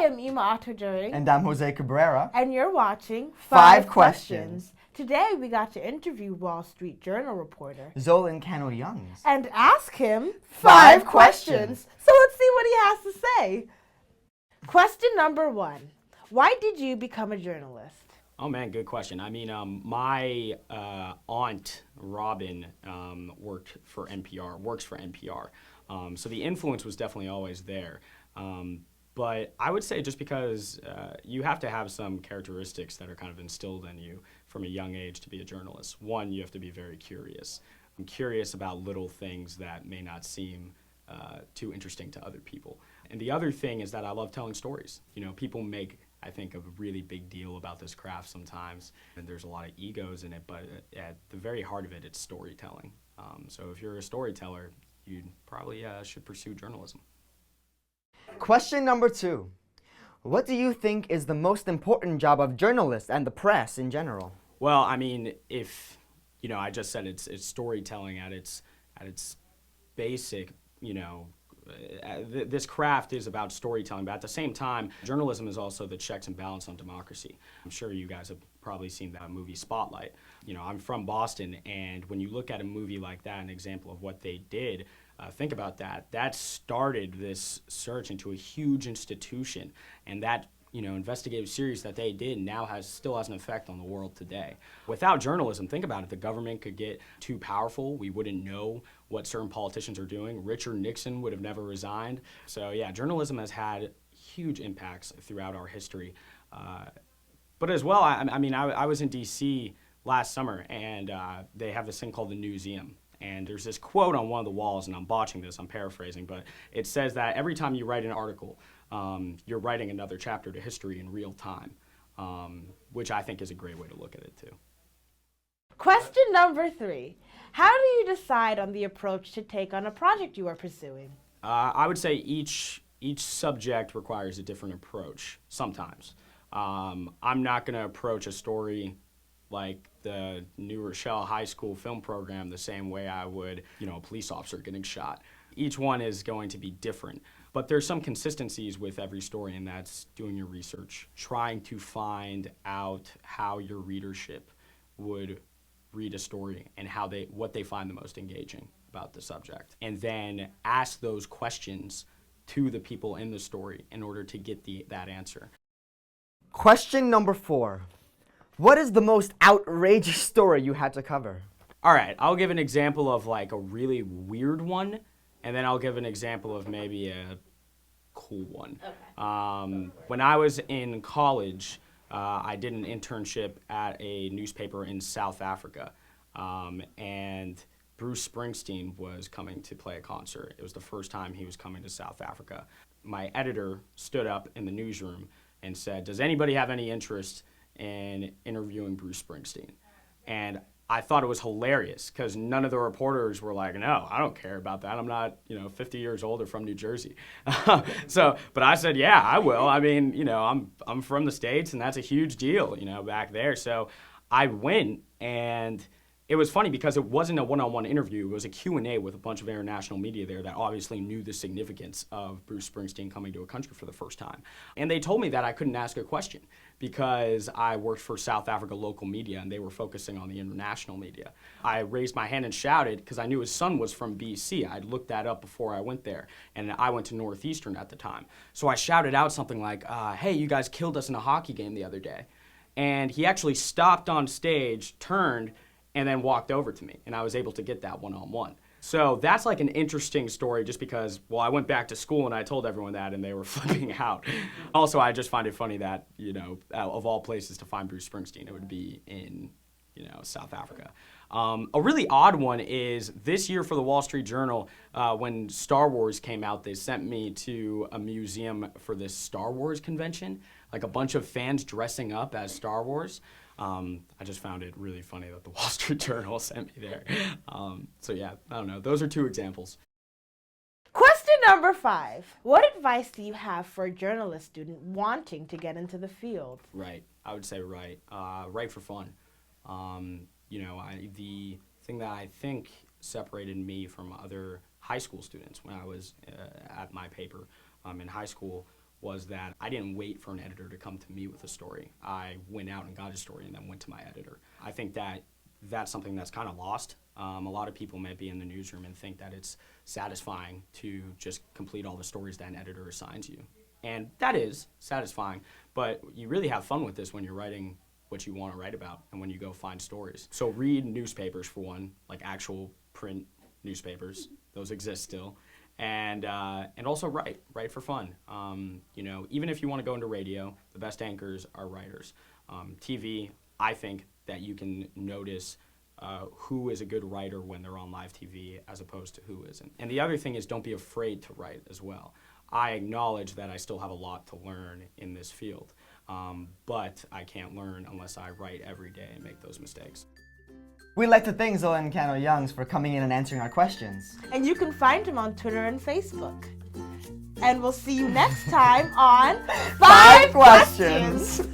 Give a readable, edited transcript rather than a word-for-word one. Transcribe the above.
am Ima Atojuri. And I'm Jose Cabrera. And you're watching Five Questions. Today we got to interview Wall Street Journal reporter Zolan Kanno-Youngs. and ask him Five questions. So let's see what he has to say. Question number 1. Why did you become a journalist? Oh man, good question. I mean, my aunt Robin works for NPR. So the influence was definitely always there. But I would say just because you have to have some characteristics that are kind of instilled in you from a young age to be a journalist. One, you have to be very curious. I'm curious about little things that may not seem too interesting to other people. And the other thing is that I love telling stories. You know, people make, I think, a really big deal about this craft sometimes, and there's a lot of egos in it, but at the very heart of it, it's storytelling. So if you're a storyteller, you probably should pursue journalism. Question number 2. What do you think is the most important job of journalists and the press in general? Well, I mean, if, you know, I just said it's storytelling at its basic, you know, this craft is about storytelling, but at the same time, journalism is also the checks and balance on democracy. I'm sure you guys have probably seen that movie Spotlight. You know, I'm from Boston, and when you look at a movie like that, an example of what they did, think about that. That started this search into a huge institution, and that, you know, investigative series that they did now still has an effect on the world today. Without journalism, think about it, the government could get too powerful. We wouldn't know what certain politicians are doing. Richard Nixon would have never resigned. So yeah, journalism has had huge impacts throughout our history. But as well, I mean, I was in DC last summer, and they have this thing called the Newseum. And there's this quote on one of the walls, and I'm botching this, I'm paraphrasing, but it says that every time you write an article, you're writing another chapter to history in real time, which I think is a great way to look at it too. Question number 3. How do you decide on the approach to take on a project you are pursuing? I would say each subject requires a different approach sometimes. I'm not going to approach a story like the New Rochelle High School film program the same way I would, you know, a police officer getting shot. Each one is going to be different, but there's some consistencies with every story, and that's doing your research, trying to find out how your readership would read a story and what they find the most engaging about the subject, and then ask those questions to the people in the story in order to get that answer. Question number 4. What is the most outrageous story you had to cover? All right, I'll give an example of like a really weird one, and then I'll give an example of maybe a cool one. Okay. When I was in college, I did an internship at a newspaper in South Africa, and Bruce Springsteen was coming to play a concert. It was the first time he was coming to South Africa. My editor stood up in the newsroom and said, "Does anybody have any interest in interviewing Bruce Springsteen?" And I thought it was hilarious because none of the reporters were like, "No, I don't care about that. I'm not, 50 years old or from New Jersey." But I said, "Yeah, I will. I mean, I'm from the States, and that's a huge deal, back there." So I went, and it was funny because it wasn't a one-on-one interview. It was a Q&A with a bunch of international media there that obviously knew the significance of Bruce Springsteen coming to a country for the first time. And they told me that I couldn't ask a question because I worked for South Africa local media, and they were focusing on the international media. I raised my hand and shouted because I knew his son was from BC. I'd looked that up before I went there, and I went to Northeastern at the time. So I shouted out something like, "Hey, you guys killed us in a hockey game the other day." And he actually stopped on stage, turned, and then walked over to me, and I was able to get that one-on-one. So that's like an interesting story just because, well, I went back to school and I told everyone that, and they were flipping out. Also, I just find it funny that, of all places to find Bruce Springsteen, it would be in, South Africa. A really odd one is this year for the Wall Street Journal, when Star Wars came out, they sent me to a museum for this Star Wars convention, like a bunch of fans dressing up as Star Wars. I just found it really funny that the Wall Street Journal sent me there. So yeah, I don't know. Those are 2 examples. Question number 5. What advice do you have for a journalist student wanting to get into the field? Right. I would say write. Write for fun. The thing that I think separated me from other high school students when I was at my paper in high school was that I didn't wait for an editor to come to me with a story. I went out and got a story and then went to my editor. I think that that's something that's kind of lost. A lot of people may be in the newsroom and think that it's satisfying to just complete all the stories that an editor assigns you. And that is satisfying, but you really have fun with this when you're writing what you want to write about and when you go find stories. So read newspapers for one, like actual print newspapers. Those exist still. And also write for fun. You know, even if you want to go into radio, the best anchors are writers. TV, I think that you can notice who is a good writer when they're on live TV as opposed to who isn't. And the other thing is, don't be afraid to write as well. I acknowledge that I still have a lot to learn in this field, but I can't learn unless I write every day and make those mistakes. We'd like to thank Zolan Kanno-Youngs for coming in and answering our questions. And you can find him on Twitter and Facebook. And we'll see you next time on 5 Questions.